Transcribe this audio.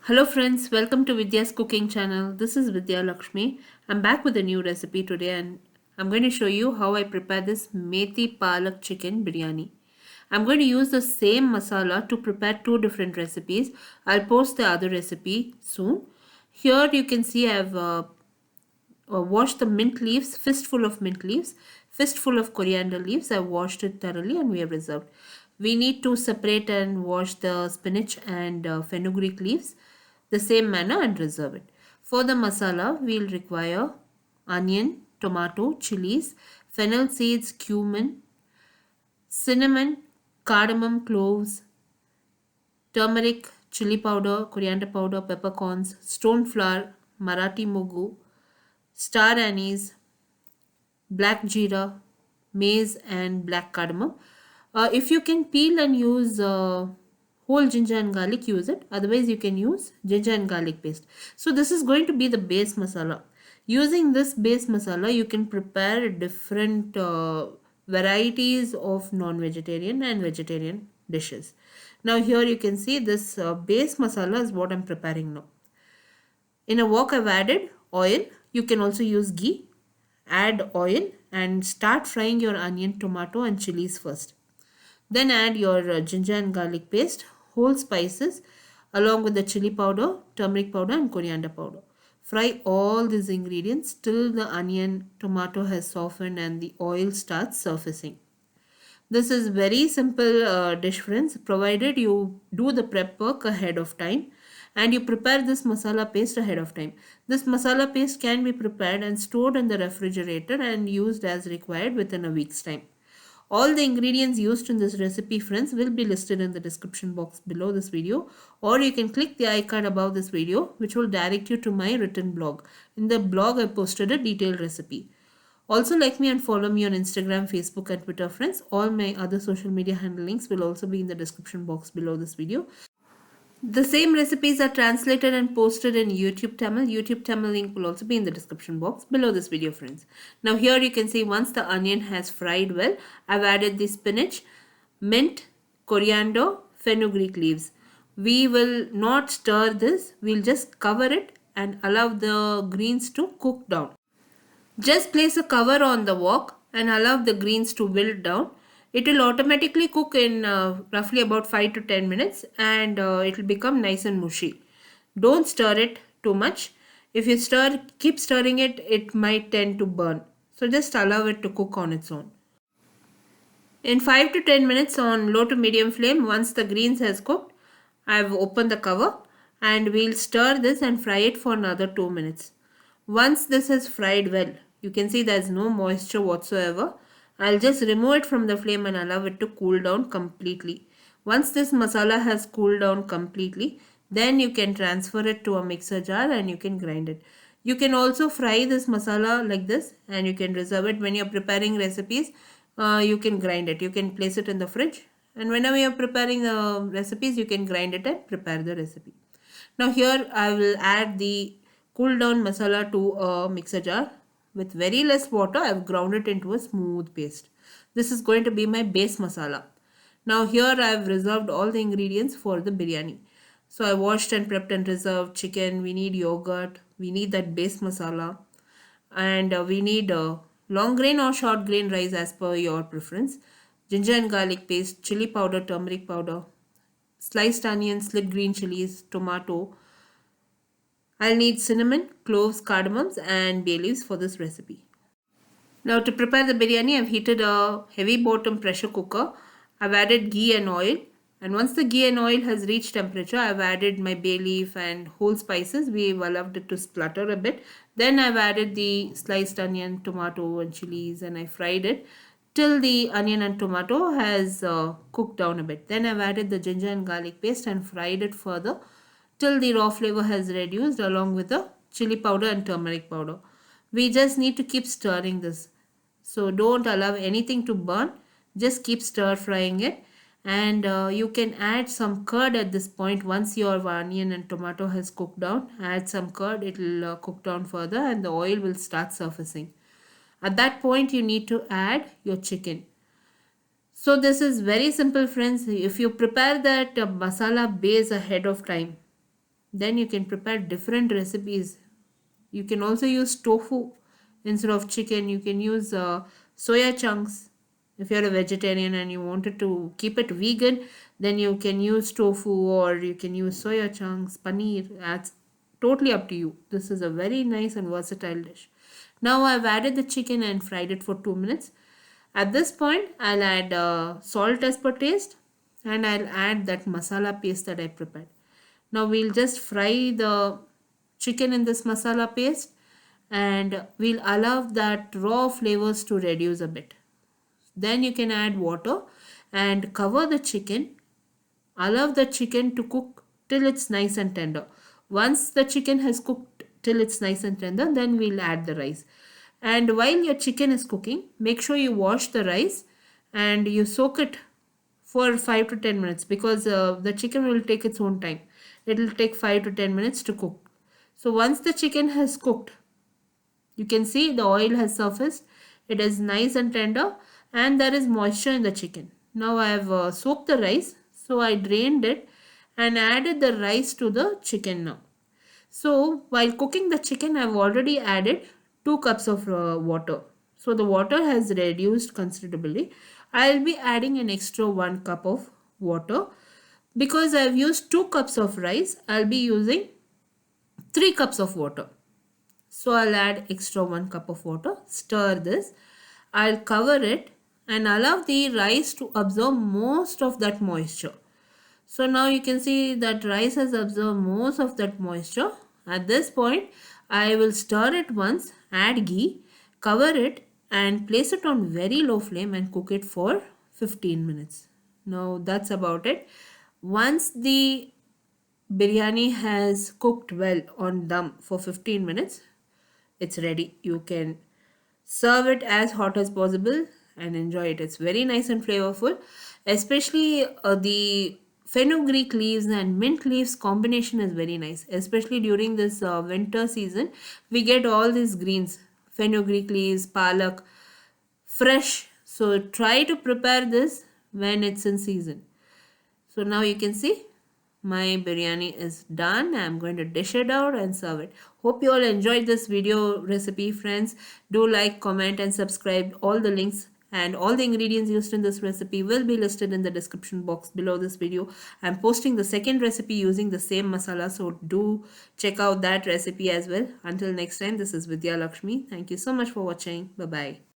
Hello friends, welcome to Vidyascooking channel. This is Vidya Lakshmi. I'm back with a new recipe today and I'm going to show you how I prepare this Methi Palak Chicken Biryani. I'm going to use the same masala to prepare two different recipes. I'll post the other recipe soon. Here you can see I've washed the mint leaves, fistful of mint leaves, fistful of coriander leaves. I've washed it thoroughly and we have reserved. We need to separate and wash the spinach and fenugreek leaves the same manner and reserve it. For the masala, we'll require onion, tomato, chilies, fennel seeds, cumin, cinnamon, cardamom, cloves, turmeric, chili powder, coriander powder, peppercorns, stone flour, Marathi Moggu, star anise, black jeera, mace and black cardamom. If you can peel and use whole ginger and garlic, use it. Otherwise you can use ginger and garlic paste. So this is going to be the base masala. Using this base masala you can prepare different varieties of non-vegetarian and vegetarian dishes. Now here you can see this base masala is what I'm preparing now. In a wok I've added oil. You can also use ghee. Add oil and start frying your onion, tomato and chilies first. Then add your ginger and garlic paste, whole spices along with the chili powder, turmeric powder and coriander powder. Fry all these ingredients till the onion, tomato has softened and the oil starts surfacing. This is very simple dish friends, provided you do the prep work ahead of time and you prepare this masala paste ahead of time. This masala paste can be prepared and stored in the refrigerator and used as required within a week's time. All the ingredients used in this recipe friends will be listed in the description box below this video, or you can click the icon above this video which will direct you to my written blog. In the blog I posted a detailed recipe. Also like me and follow me on Instagram, Facebook and Twitter friends. All my other social media handle links will also be in the description box below this video. The same recipes are translated and posted in YouTube Tamil. YouTube Tamil link will also be in the description box below this video friends. Now here you can see once the onion has fried well, I've added the spinach, mint, coriander, fenugreek leaves. We will not stir this, we'll just cover it and allow the greens to cook down. Just place a cover on the wok and allow the greens to wilt down. It will automatically cook in roughly about 5 to 10 minutes and it will become nice and mushy. Don't stir it too much. If you keep stirring it, it might tend to burn. So just allow it to cook on its own. In 5 to 10 minutes on low to medium flame, once the greens has cooked, I've opened the cover and we'll stir this and fry it for another 2 minutes. Once this is fried well, you can see there's no moisture whatsoever. I'll just remove it from the flame and allow it to cool down completely. Once this masala has cooled down completely, then you can transfer it to a mixer jar and you can grind it. You can also fry this masala like this and you can reserve it when you're preparing recipes. You can grind it. You can place it in the fridge and whenever you're preparing the recipes, you can grind it and prepare the recipe. Now here I will add the cool down masala to a mixer jar. With very less water, I've ground it into a smooth paste. This is going to be my base masala. Now here I've reserved all the ingredients for the biryani. So I washed and prepped and reserved chicken. We need yogurt. We need that base masala. And we need long grain or short grain rice as per your preference. Ginger and garlic paste, chili powder, turmeric powder, sliced onions, slit green chilies, tomato. I'll need cinnamon, cloves, cardamoms and Bayleaves for this recipe. Now to prepare the biryani, I've heated a heavy bottom pressure cooker. I've added ghee and oil. And once the ghee and oil has reached temperature, I've added my bay leaf and whole spices. We've allowed it to splutter a bit. Then I've added the sliced onion, tomato and chilies and I fried it till the onion and tomato has cooked down a bit. Then I've added the ginger and garlic paste and fried it further till the raw flavor has reduced along with the chili powder and turmeric powder. We just need to keep stirring this. So don't allow anything to burn. Just keep stir frying it. And you can add some curd at this point. Once your onion and tomato has cooked down, add some curd. It will cook down further and the oil will start surfacing. At that point you need to add your chicken. So this is very simple friends. If you prepare that masala base ahead of time, Then you can prepare different recipes. You can also use tofu instead of chicken. You can use soya chunks. If you're a vegetarian and you wanted to keep it vegan, then you can use tofu or you can use soya chunks, paneer. That's totally up to you. This is a very nice and versatile dish. Now I've added the chicken and fried it for 2 minutes. At this point, I'll add salt as per taste and I'll add that masala paste that I prepared. Now we'll just fry the chicken in this masala paste and we'll allow that raw flavors to reduce a bit. Then you can add water and cover the chicken. Allow the chicken to cook till it's nice and tender. Once the chicken has cooked till it's nice and tender, then we'll add the rice. And while your chicken is cooking, make sure you wash the rice and you soak it for 5 to 10 minutes because the chicken will take its own time. It will take 5 to 10 minutes to cook. So once the chicken has cooked, you can see the oil has surfaced. It is nice and tender and there is moisture in the chicken. Now I have soaked the rice. So I drained it and added the rice to the chicken now. So while cooking the chicken, I've already added 2 cups of water. So the water has reduced considerably. I'll be adding an extra 1 cup of water. Because I've used 2 cups of rice, I'll be using 3 cups of water. So I'll add extra 1 cup of water. Stir this. I'll cover it and allow the rice to absorb most of that moisture. So now you can see that rice has absorbed most of that moisture. At this point, I will stir it once, add ghee, cover it and place it on very low flame and cook it for 15 minutes. Now that's about it. Once the biryani has cooked well on dum for 15 minutes, it's ready. You can serve it as hot as possible and enjoy it. It's very nice and flavorful, especially the fenugreek leaves and mint leaves combination is very nice, especially during this winter season. We get all these greens, fenugreek leaves, palak, fresh. So try to prepare this when it's in season. So now you can see my biryani is done. I'm going to dish it out and serve it. Hope you all enjoyed this video recipe, friends. Do like, comment and subscribe. All the links and all the ingredients used in this recipe will be listed in the description box below this video. I'm posting the second recipe using the same masala, so do check out that recipe as well. Until next time, this is Vidya Lakshmi. Thank you so much for watching. Bye-bye.